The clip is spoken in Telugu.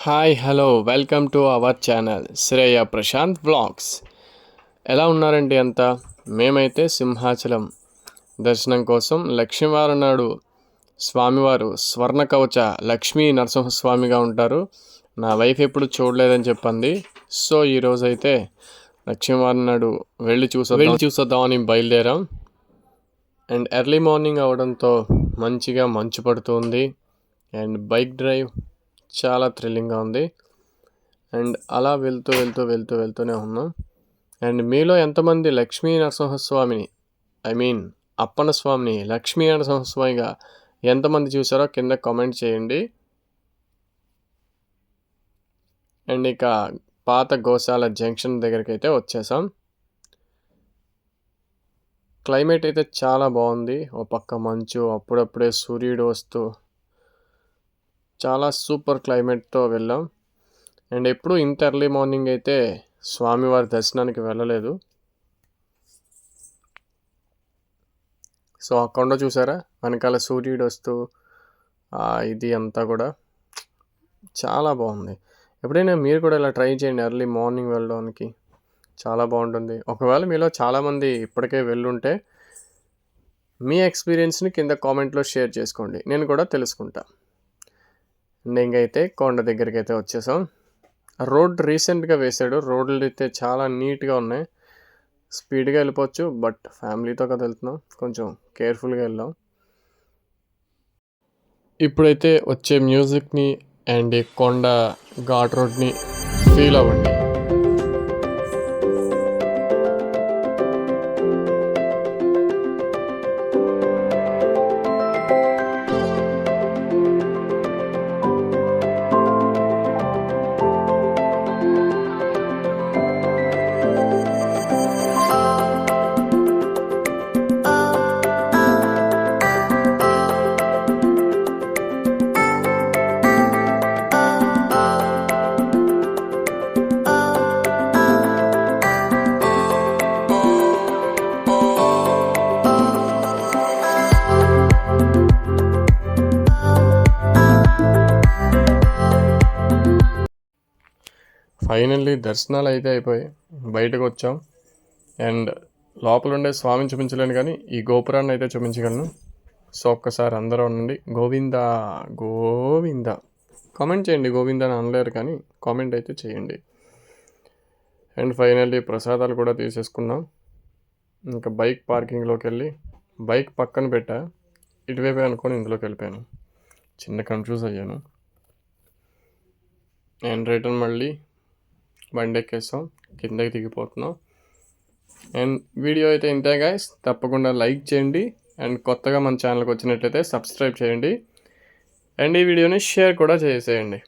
Hi hello welcome to our channel Shreya Prashanth vlogs. ఎలా ఉన్నారండి అంతా? మేమైతే సింహాచలం దర్శనం కోసం లక్ష్మీవారం నాడు స్వామివారు స్వర్ణ కవచ లక్ష్మీ నరసింహస్వామిగా ఉంటారు. నా వైఫ్ ఎప్పుడు చూడలేదని చెప్పింది. సో ఈరోజైతే లక్ష్మీవారం నాడు వెళ్ళి చూసొద్దామని బయలుదేరాం. అండ్ ఎర్లీ మార్నింగ్ అవడంతో మంచిగా మంచు పడుతుంది. అండ్ బైక్ డ్రైవ్ చాలా థ్రిల్లింగ్గా ఉంది. అండ్ అలా వెళ్తూనే ఉన్నాం. అండ్ మీలో ఎంతమంది లక్ష్మీ నరసింహస్వామిని అప్పన్న స్వామిని లక్ష్మీ నరసింహస్వామిగా ఎంతమంది చూసారో కింద కామెంట్ చేయండి. అండ్ ఇక పాత గోశాల జంక్షన్ దగ్గరికి అయితే వచ్చేసాం. క్లైమేట్ అయితే చాలా బాగుంది. ఓ పక్క మంచు, అప్పుడప్పుడే సూర్యుడు వస్తూ చాలా సూపర్ క్లైమేట్తో వెళ్ళాం. అండ్ ఎప్పుడు ఇంత ఎర్లీ మార్నింగ్ అయితే స్వామివారి దర్శనానికి వెళ్ళలేదు. సో ఆ కొండ చూసారా, వెనకాల సూర్యుడు వస్తూ ఇది అంతా కూడా చాలా బాగుంది. ఎప్పుడైనా మీరు కూడా ఇలా ట్రై చేయండి, ఎర్లీ మార్నింగ్ వెళ్ళడానికి చాలా బాగుంటుంది. ఒకవేళ మీలో చాలామంది ఇప్పటికే వెళ్ళుంటే మీ ఎక్స్పీరియన్స్ని కింద కామెంట్లో షేర్ చేసుకోండి, నేను కూడా తెలుసుకుంటా. ఇంకైతే కొండ దగ్గరికి అయితే వచ్చేసాం. రోడ్ రీసెంట్గా వేసాడు. రోడ్లు అయితే చాలా నీట్గా ఉన్నాయి. స్పీడ్గా వెళ్ళిపోవచ్చు, బట్ ఫ్యామిలీతో కదా వెళ్తున్నాం, కొంచెం కేర్ఫుల్గా వెళ్దాం. ఇప్పుడైతే వచ్చే మ్యూజిక్ని అండ్ కొండ ఘాట్ రోడ్ని ఫీల్ అవ్వండి. ఫైనల్లీ దర్శనాలు అయితే అయిపోయి బయటకు వచ్చాం. అండ్ లోపల ఉండే స్వామిని చూపించలేను కానీ ఈ గోపురాన్ని అయితే చూపించగలను. సో ఒక్కసారి అందరూ ఉండండి. గోవిందా గోవిందా కామెంట్ చేయండి. గోవిందా అని అనలేరు కానీ కామెంట్ అయితే చేయండి. అండ్ ఫైనల్లీ ప్రసాదాలు కూడా తీసేసుకున్నాం. ఇంకా బైక్ పార్కింగ్లోకి వెళ్ళి బైక్ పక్కన పెట్టా, ఇటువైపే అనుకొని ఇందులోకి వెళ్ళిపోయాను. చిన్న కన్ఫ్యూజ్ అయ్యాను. అండ్ రిటర్న్ మళ్ళీ బండి ఎక్కేస్తాం, కిందకి దిగిపోతున్నాం. అండ్ వీడియో అయితే ఇంతే గైస్. తప్పకుండా లైక్ చేయండి. అండ్ కొత్తగా మన ఛానల్కి వచ్చినట్లయితే సబ్స్క్రైబ్ చేయండి. అండ్ ఈ వీడియోని షేర్ కూడా చేసేయండి.